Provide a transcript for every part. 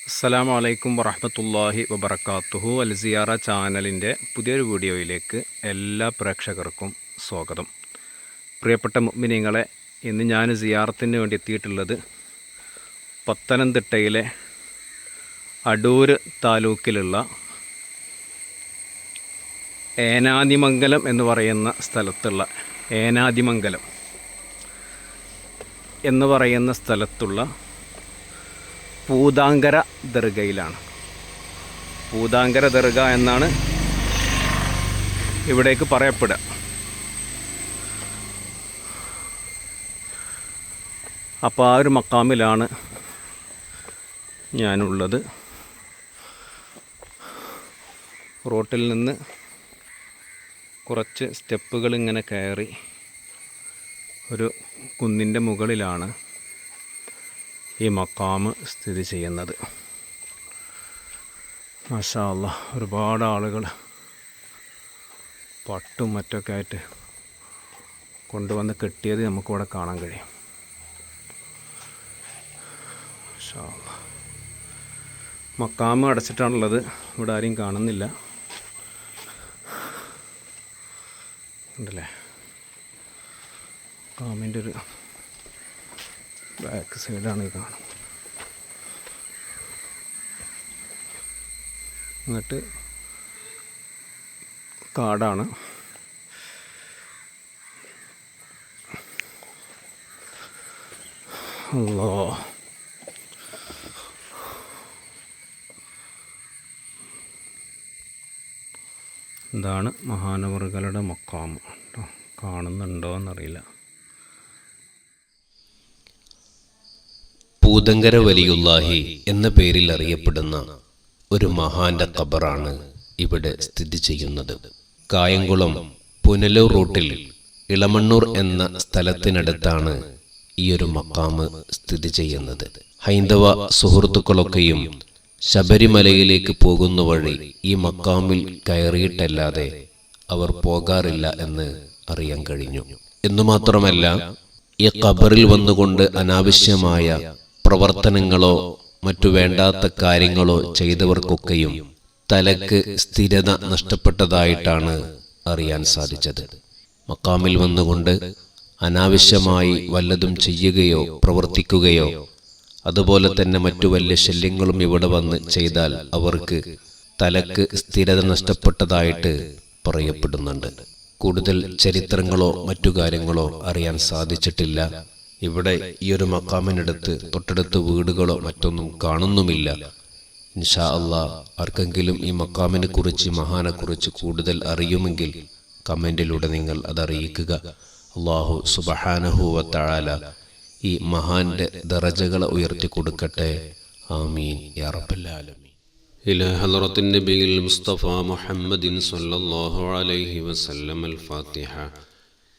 അസ്സലാമു അലൈക്കും വറഹ്മത്തുള്ളാഹി വബറകാതുഹു. അൽ സിയാറ ചാനലിൻ്റെ പുതിയൊരു വീഡിയോയിലേക്ക് എല്ലാ പ്രേക്ഷകർക്കും സ്വാഗതം. പ്രിയപ്പെട്ട മുഅ്മിനീങ്ങളെ, ഇന്ന് ഞാൻ സിയാറത്തിന് വേണ്ടി എത്തിയിട്ടുള്ളത് പത്തനംതിട്ടയിലെ അടൂർ താലൂക്കിലുള്ള ഏനാദിമംഗലം എന്ന് പറയുന്ന സ്ഥലത്തുള്ള ഏനാദിമംഗലം എന്ന് പറയുന്ന സ്ഥലത്തുള്ള പൂതാങ്കര ദർഗയിലാണ്. പൂതാങ്കര ദർഗ എന്നാണ് ഇവിടേക്ക് പറയപ്പെടുക. അപ്പോൾ ആ ഒരു മക്കാമിലാണ് ഞാനുള്ളത്. റോട്ടിൽ നിന്ന് കുറച്ച് സ്റ്റെപ്പുകൾ ഇങ്ങനെ കയറി ഒരു കുന്നിൻ്റെ മുകളിലാണ് ഈ മക്കാമ് സ്ഥിതി ചെയ്യുന്നത്. മാഷാ അല്ലാഹ്, ഒരുപാട് ആളുകൾ പട്ടും മറ്റൊക്കെ ആയിട്ട് കൊണ്ടുവന്ന് കെട്ടിയത് നമുക്കിവിടെ കാണാൻ കഴിയും. മാഷാ അല്ലാഹ്, മക്കാമ് അടച്ചിട്ടാണുള്ളത്. ഇവിടെ ആരെയും കാണുന്നില്ല, ഉണ്ടല്ലേ. മക്കാമിൻ്റെ ഒരു ബാക്ക് സൈഡാണ് ഈ കാണുന്നത്. എന്നിട്ട് കാടാണ്. അല്ലാഹ്, ഇതാണ് മഹാനവറുകളുടെ മക്കാമ്. കാണുന്നുണ്ടോ എന്നറിയില്ല. പൂതങ്കര വലിയുല്ലാഹി എന്ന പേരിൽ അറിയപ്പെടുന്ന ഒരു മഹാന്റെ ഖബറാണ് ഇവിടെ സ്ഥിതി ചെയ്യുന്നത്. കായംകുളം പുനലൂർ റൂട്ടിൽ ഇളമണ്ണൂർ എന്ന സ്ഥലത്തിനടുത്താണ് ഈ ഒരു മക്കാമ് സ്ഥിതി ചെയ്യുന്നത്. ഹൈന്ദവ സുഹൃത്തുക്കളൊക്കെയും ശബരിമലയിലേക്ക് പോകുന്ന വഴി ഈ മക്കാമിൽ കയറിയിട്ടല്ലാതെ അവർ പോകാറില്ല എന്ന് അറിയാൻ കഴിഞ്ഞു. എന്നുമാത്രമല്ല, ഈ ഖബറിൽ വന്നുകൊണ്ട് അനാവശ്യമായ പ്രവർത്തനങ്ങളോ മറ്റു വേണ്ടാത്ത കാര്യങ്ങളോ ചെയ്തവർക്കൊക്കെയും തലക്ക് സ്ഥിരത നഷ്ടപ്പെട്ടതായിട്ടാണ് അറിയാൻ സാധിച്ചത്. മക്കാമിൽ വന്നുകൊണ്ട് അനാവശ്യമായി വല്ലതും ചെയ്യുകയോ പ്രവർത്തിക്കുകയോ അതുപോലെ തന്നെ മറ്റു വല്ല ശല്യങ്ങളും ഇവിടെ വന്ന് ചെയ്താൽ അവർക്ക് തലക്ക് സ്ഥിരത നഷ്ടപ്പെട്ടതായിട്ട് പറയപ്പെടുന്നുണ്ട്. കൂടുതൽ ചരിത്രങ്ങളോ മറ്റു കാര്യങ്ങളോ അറിയാൻ സാധിച്ചിട്ടില്ല. ഇവിടെ ഈ ഒരു മക്കാമിനടുത്ത് തൊട്ടടുത്ത് വീടുകളോ മറ്റൊന്നും കാണുന്നുമില്ല. ഇൻഷാ അല്ലാഹ്, ആർക്കെങ്കിലും ഈ മക്കാമിനെ കുറിച്ച് മഹാനെ കുറിച്ച് കൂടുതൽ അറിയുമെങ്കിൽ കമന്റിലൂടെ നിങ്ങൾ അതറിയിക്കുക. അല്ലാഹു സുബ്ഹാനഹു വ തആല ഈ മഹാന്റെ ദറജകളെ ഉയർത്തി കൊടുക്കട്ടെ. ആമീൻ യാ റബ്ബൽ ആലമീൻ. إلى حضرة النبي المصطفى محمد صلى الله عليه وسلم. الفاتحة.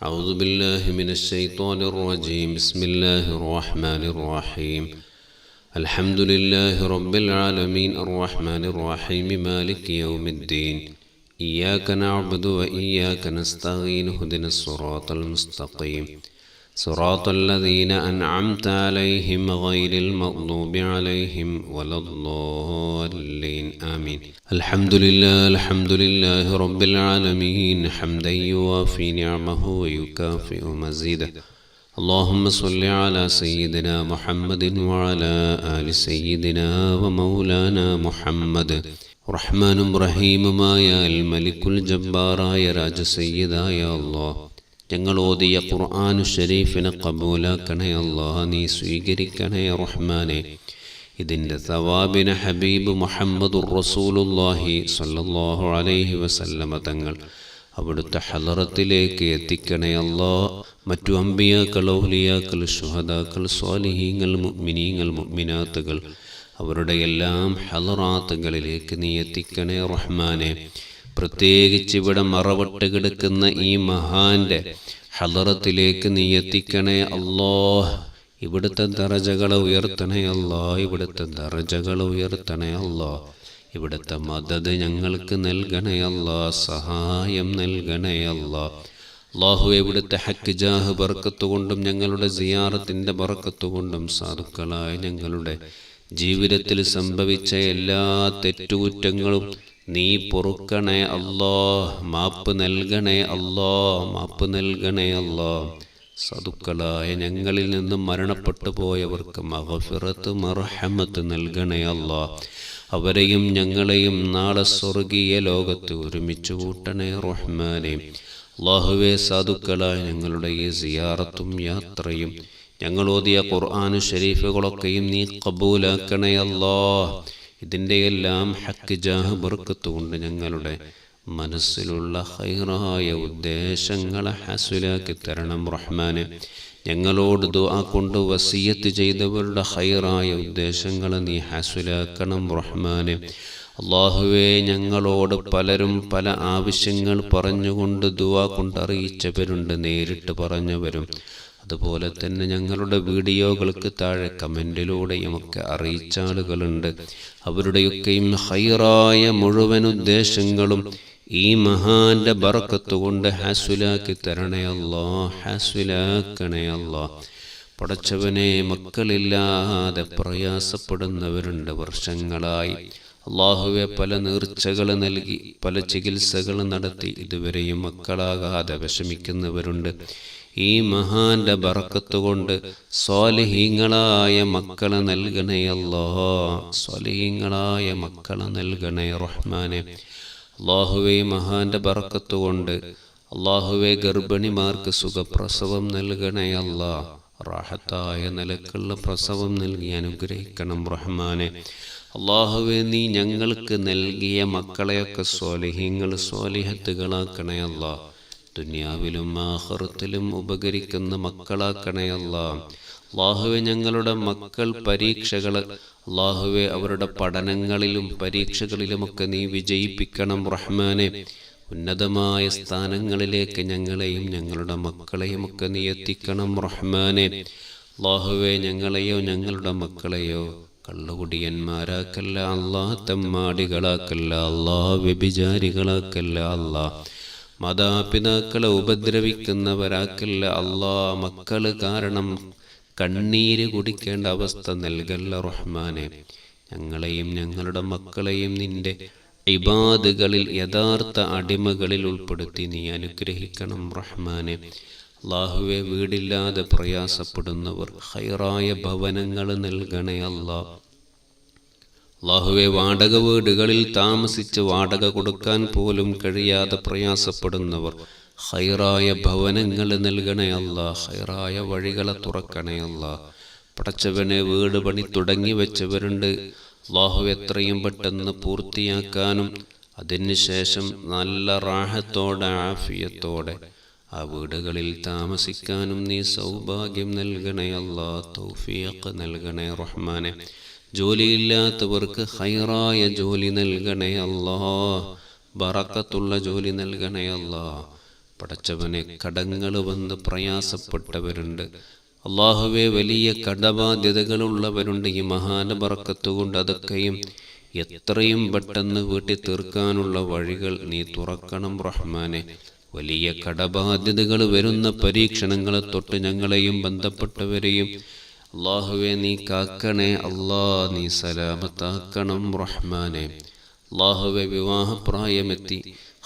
أعوذ بالله من الشيطان الرجيم. بسم الله الرحمن الرحيم. الحمد لله رب العالمين الرحمن الرحيم مالك يوم الدين. إياك نعبد وإياك نستعين اهدنا الصراط المستقيم صراط الذين أنعمت عليهم غير المغضوب عليهم ولا الضالين آمين. الحمد لله رب العالمين حمدا يوافي نعمه ويكافئ مزيده. اللهم صل على سيدنا محمد وعلى آل سيدنا ومولانا محمد. رحمن رحيم ما يا الملك الجبار يا راج سيدا يا الله. ഞങ്ങൾ ഓതിയ ഖുർആൻ ഷരീഫിനെ കബൂലാക്കണേ അല്ലാഹ്, നീ സ്വീകരിക്കണേ റഹ്മാനെ. ഇതിൻ്റെ സവാബിനെ ഹബീബ് മുഹമ്മദുർ റസൂലുള്ളാഹി സ്വല്ലല്ലാഹു അലൈഹി വസല്ലമ തങ്ങൾ അവിടുത്തെ ഹളറത്തിലേക്ക് എത്തിക്കണേ അല്ലാഹ്. മറ്റു അമ്പിയാക്കൾ, ഔലിയാക്കൾ, ശുഹദാക്കൾ, സ്വാലിഹീങ്ങൾ, മുഅ്മിനീങ്ങൾ, മുഅ്മിനാത്തുകൾ അവരുടെ എല്ലാം ഹളറാത്തുകളിലേക്ക് നീ എത്തിക്കണേ റഹ്മാനെ. പ്രത്യേകിച്ച് ഇവിടെ മറവട്ട് കിടക്കുന്ന ഈ മഹാന്റെ ഹളറത്തിലേക്ക് നീ എത്തിക്കണേ അല്ലാഹ്. ഇവിടുത്തെ ദറജകളെ ഉയർത്തണേ അല്ലാഹ്, ഇവിടുത്തെ ദറജകളെ ഉയർത്തണേ അല്ലാഹ്. ഇവിടുത്തെ മദദ് ഞങ്ങൾക്ക് നൽകണേ അല്ലാഹ്, സഹായം നൽകണേ അല്ലാഹ്. അല്ലാഹു ഇവിടുത്തെ ഹക്ക് ജാഹ് ബർക്കത്ത് കൊണ്ടും ഞങ്ങളുടെ സിയാറത്തിൻ്റെ ബർക്കത്ത് കൊണ്ടും സാധുക്കളായ ഞങ്ങളുടെ ജീവിതത്തിൽ സംഭവിച്ച എല്ലാ തെറ്റുകുറ്റങ്ങളും നീ പൊറുക്കണേ അല്ലാ, മാപ്പ് നൽകണേ അല്ലാ, മാപ്പ് നൽകണേ അല്ലാ. സദുക്കളായ ഞങ്ങളിൽ നിന്നും മരണപ്പെട്ടു പോയവർക്ക് മഗ്ഫിറത്ത് മർഹമത്ത് നൽകണേ അല്ലാ. അവരെയും ഞങ്ങളെയും നാളെ സ്വർഗീയ ലോകത്ത് ഒരുമിച്ച് കൂട്ടണേ റഹ്മാനെ. അല്ലാഹുവേ, സാധുക്കളായ ഞങ്ങളുടെ ഈ സിയാറത്തും യാത്രയും ഞങ്ങൾ ഓതിയ ഖുർആൻ ശരീഫുകളൊക്കെയും നീ ഖബൂലാക്കണേ അല്ലാ. ഇതിൻ്റെ എല്ലാം ഹക്ക് ജാഹ് ബർക്കത്ത് കൊണ്ട് ഞങ്ങളുടെ മനസ്സിലുള്ള ഹൈറായ ഉദ്ദേശങ്ങളെ ഹസുലാക്കി തരണം റഹ്മാനെ. ഞങ്ങളോട് ദുആ കൊണ്ട് വസിയത്ത് ചെയ്തവരുടെ ഹൈറായ ഉദ്ദേശങ്ങളെ നീ ഹസുലാക്കണം റഹ്മാനെ. അല്ലാഹുവേ, ഞങ്ങളോട് പലരും പല ആവശ്യങ്ങൾ പറഞ്ഞുകൊണ്ട് ദുആ കൊണ്ട് അറിയിച്ചവരുണ്ട്, നേരിട്ട് പറഞ്ഞവരും. അതുപോലെ തന്നെ ഞങ്ങളുടെ വീഡിയോകൾക്ക് താഴെ കമൻറ്റിലൂടെയുമൊക്കെ അറിയിച്ച ആളുകളുണ്ട്. അവരുടെയൊക്കെയും ഹൈറായ മുഴുവൻ ഉദ്ദേശങ്ങളും ഈ മഹാന്റെ ബറക്കത്ത് കൊണ്ട് ഹാസുലാക്കി തരണേ അല്ലാ, ഹാസുലാക്കണേ അല്ലാ. പടച്ചവനെ, മക്കളില്ലാതെ പ്രയാസപ്പെടുന്നവരുണ്ട് വർഷങ്ങളായി. അല്ലാഹുവെ, പല നേർച്ചകൾ നൽകി പല ചികിത്സകൾ നടത്തി ഇതുവരെയും മക്കളാകാതെ വിഷമിക്കുന്നവരുണ്ട്. ഈ മഹാന്റെ ബറക്കത്ത് കൊണ്ട് സ്വാലിഹീങ്ങളായ മക്കളെ നൽകണേ അല്ലാ, സ്വാലിഹീങ്ങളായ മക്കളെ നൽകണേ റഹ്മാനെ. അല്ലാഹുവേ, മഹാന്റെ ബറക്കത്ത് കൊണ്ട് അല്ലാഹുവേ, ഗർഭിണിമാർക്ക് സുഖപ്രസവം നൽകണേ അല്ലാ. റാഹത്തായ നിലക്കുള്ള പ്രസവം നൽകി അനുഗ്രഹിക്കണം റഹ്മാനെ. അല്ലാഹുവേ, നീ ഞങ്ങൾക്ക് നൽകിയ മക്കളെയൊക്കെ സ്വാലിഹീങ്ങൾ സ്വാലിഹത്തുകളാക്കണേ അല്ലാ. ദുനിയാവിലും ആഖിറത്തിലും ഉപകരിക്കുന്ന മക്കളാക്കണേ അല്ലാ. അല്ലാഹുവേ, ഞങ്ങളുടെ മക്കൾ പരീക്ഷകൾ അല്ലാഹുവേ അവരുടെ പഠനങ്ങളിലും പരീക്ഷകളിലുമൊക്കെ നീ വിജയിപ്പിക്കണം റഹ്മാനെ. ഉന്നതമായ സ്ഥാനങ്ങളിലേക്ക് ഞങ്ങളെയും ഞങ്ങളുടെ മക്കളെയുമൊക്കെ നീ എത്തിക്കണം റഹ്മാനെ. അല്ലാഹുവേ, ഞങ്ങളെയോ ഞങ്ങളുടെ മക്കളെയോ കള്ളുകുടിയന്മാരാക്കല്ല അല്ലാ, തെമ്മാടികളാക്കല്ല അല്ലാ, വ്യഭിചാരികളാക്കല്ല അല്ലാ, മാതാപിതാക്കളെ ഉപദ്രവിക്കുന്നവരാക്കല്ല അല്ലാ. മക്കള് കാരണം കണ്ണീര് കുടിക്കേണ്ട അവസ്ഥ നൽകല്ല റഹ്മാനെ. ഞങ്ങളെയും ഞങ്ങളുടെ മക്കളെയും നിന്റെ ഇബാദുകളിൽ യഥാർത്ഥ അടിമകളിൽ ഉൾപ്പെടുത്തി നീ അനുഗ്രഹിക്കണം റഹ്മാനെ. അല്ലാഹുവേ, വീടില്ലാതെ പ്രയാസപ്പെടുന്നവർ ഹൈറായ ഭവനങ്ങൾ നൽകണേ അല്ലാ. അല്ലാഹുവേ, വാടക വീടുകളിൽ താമസിച്ച് വാടക കൊടുക്കാൻ പോലും കഴിയാതെ പ്രയാസപ്പെടുന്നവർ ഹൈറായ ഭവനങ്ങൾ നൽകണേ അല്ലാ, ഹൈറായ വഴികളെ തുറക്കണേ അല്ലാ. പടച്ചവനെ, വീട് പണി തുടങ്ങി വെച്ചവരുണ്ട്. അല്ലാഹു എത്രയും പെട്ടെന്ന് പൂർത്തിയാക്കാനും അതിനുശേഷം നല്ല റാഹത്തോടെ ആഫിയത്തോടെ ആ വീടുകളിൽ താമസിക്കാനും നീ സൗഭാഗ്യം നൽകണേ അല്ലാ, തൗഫീഖ് നൽകണേ റഹ്മാനെ. ജോലിയില്ലാത്തവർക്ക് ഹൈറായ ജോലി നൽകണേ അല്ലാ, ബറക്കത്തുള്ള ജോലി നൽകണേ അല്ലാ. പടച്ചവനെ, കടങ്ങൾ വന്ന് പ്രയാസപ്പെട്ടവരുണ്ട്. അല്ലാഹുവേ, വലിയ കടബാധ്യതകളുള്ളവരുണ്ട്. ഈ മഹാന്റെ ബറക്കത്ത് കൊണ്ട് അതൊക്കെയും എത്രയും പെട്ടെന്ന് വീട്ടി തീർക്കാനുള്ള വഴികൾ നീ തുറക്കണം റഹ്മാനെ. വലിയ കടബാധ്യതകൾ വരുന്ന പരീക്ഷണങ്ങളെ തൊട്ട് ഞങ്ങളെയും ബന്ധപ്പെട്ടവരെയും അല്ലാഹുവേ നീ കാക്കണേ അല്ലാ, നീ സലാമത്താക്കണം റഹ്മാനെ. അല്ലാഹുവേ, വിവാഹപ്രായമെത്തി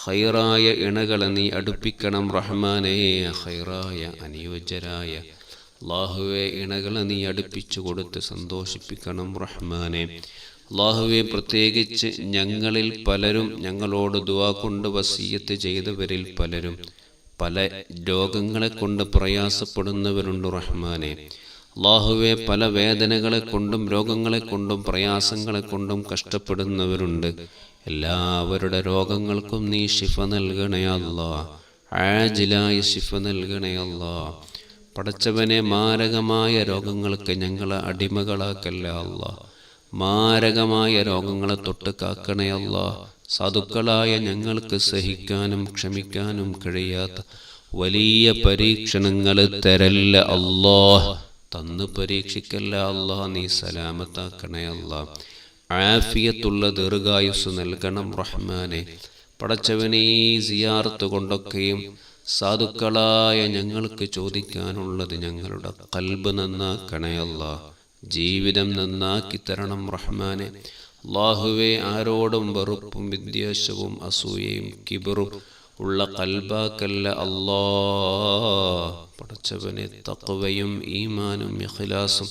ഹൈറായ ഇണകളെ നീ അടുപ്പിക്കണം റഹ്മാനെ. ഹൈറായ അനുയോജ്യരായ അല്ലാഹുവേ ഇണകളെ നീ അടുപ്പിച്ചു കൊടുത്ത് സന്തോഷിപ്പിക്കണം റഹ്മാനെ. അല്ലാഹുവേ, പ്രത്യേകിച്ച് ഞങ്ങളിൽ പലരും ഞങ്ങളോട് ദുആ കൊണ്ട് വസിയത്ത് ചെയ്തവരിൽ പലരും പല രോഗങ്ങളെ കൊണ്ട് പ്രയാസപ്പെടുന്നവരുണ്ട് റഹ്മാനെ. അല്ലാഹുവേ, പല വേദനകളെ കൊണ്ടും രോഗങ്ങളെ കൊണ്ടും പ്രയാസങ്ങളെ കൊണ്ടും കഷ്ടപ്പെടുന്നവരുണ്ട്. എല്ലാവരുടെ രോഗങ്ങൾക്കും നീ ശിഫ നൽകണേ അല്ലാ, ആജിലായ ശിഫ നൽകണേ അല്ലാ. പടച്ചവനെ, മാരകമായ രോഗങ്ങൾക്ക് ഞങ്ങളെ അടിമകളാക്കല്ല അല്ലാ, മാരകമായ രോഗങ്ങളെ തൊട്ട് കാക്കണേ അല്ലാ. സാധുക്കളായ ഞങ്ങൾക്ക് സഹിക്കാനും ക്ഷമിക്കാനും കഴിയാത്ത വലിയ പരീക്ഷണങ്ങൾ തരല്ല അല്ലാ, തന്ന് പരീക്ഷിക്കല്ല അല്ലാ, നീ സലാമത്താക്കണേ അല്ലാ. ആഫിയത്തുള്ള ദീർഘായുസ് നൽകണം റഹ്മാനെ. പടച്ചവനെ, ഈ സിയാറത്ത് കൊണ്ടൊക്കെയും സാധുക്കളായ ഞങ്ങൾക്ക് ചോദിക്കാനുള്ളത് ഞങ്ങളുടെ ഖൽബ് നന്നാക്കണേ അല്ലാ, ജീവിതം നന്നാക്കി തരണം റഹ്മാനെ. അല്ലാഹുവേ, ആരോടും വെറുപ്പും വിദ്വേഷവും അസൂയയും കിബറും ഉള്ള ഖൽബാക്കല്ല അല്ലാ. പടച്ചവനെ, തഖ്വയും ഈമാനും ഇഖ്ലാസും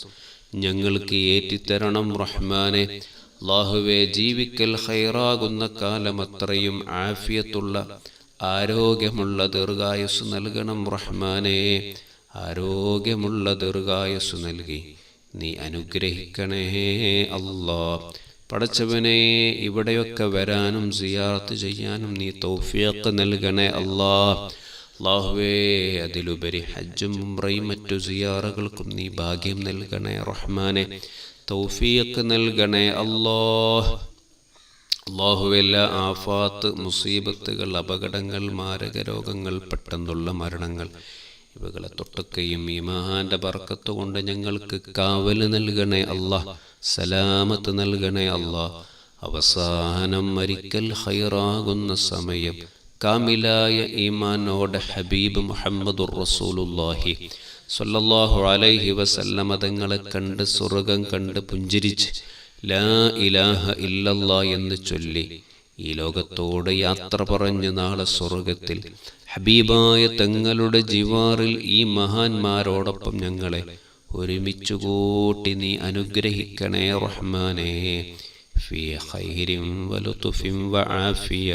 ഞങ്ങൾക്ക് ഏറ്റിത്തരണം റഹ്മാനെ. അല്ലാഹുവേ, ജീവിക്കൽ ഖൈറാകുന്ന കാലം അത്രയും ആഫിയത്തുള്ള ആരോഗ്യമുള്ള ദീർഘായുസ് നൽകണം റഹ്മാനെ. ആരോഗ്യമുള്ള ദീർഘായുസ് നൽകി നീ അനുഗ്രഹിക്കണേ അല്ലാ. പടച്ചവനെ, ഇവിടെയൊക്കെ വരാനും സിയാറത്ത് ചെയ്യാനും നീ തൗഫീഖ് നൽകണേ അല്ലാ. അല്ലാഹുവേ, അതിലുപരി ഹജ്ജും ഉംറയും മറ്റു സിയാറകൾക്കും നീ ഭാഗ്യം നൽകണേ റഹ്മാനെ. തൗഫീഖ് നൽകണേ അല്ലാ. അല്ലാഹുവേ, എല്ലാ ആഫാത്ത്, മുസീബത്തുകൾ, അപകടങ്ങൾ, മാരക രോഗങ്ങൾ, പെട്ടെന്നുള്ള മരണങ്ങൾ ഇവകളെ തൊട്ടൊക്കെയും ഈമാന്റെ ബർക്കത്ത് കൊണ്ട് ഞങ്ങൾക്ക് കാവല് നൽകണേ അല്ലാ. സലാമത്ത് നൽകണേ അല്ലാ. അവസാനം മരിക്കൽ ഖൈറാകുന്ന സമയം കാമിലായ ഈമാനോടെ ഹബീബ് മുഹമ്മദുർ റസൂലുള്ളാഹി സ്വല്ലല്ലാഹു അലൈഹി വസല്ലമ തങ്ങളെ കണ്ട് സ്വർഗം കണ്ട് പുഞ്ചിരിച്ച് ലാ ഇലാഹ ഇല്ലല്ലാ എന്ന് ചൊല്ലി ഈ ലോകത്തോട് യാത്ര പറഞ്ഞ് നാളെ സ്വർഗത്തിൽ ഹബീബായ തങ്ങളുടെ ജിവാറിൽ ഈ മഹാന്മാരോടൊപ്പം ഞങ്ങളെ ഒരുമിച്ചു കൂട്ടി നീ അനുഗ്രഹിക്കണേ റഹ്മാനേ. ഫീ ഖൈരിൻ വലുത്ഫിൻ വആഫിയ.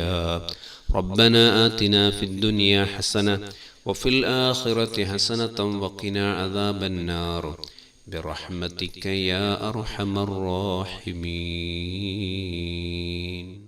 റബ്ബനാ ആതിനാ ഫിദ്ദുനിയാ ഹസന വഫിൽ ആഖിറതി ഹസനതൻ വഖിനാ അദാബന്നാർ ബിറഹ്മതിക യാ അർഹമർ റഹീമീൻ.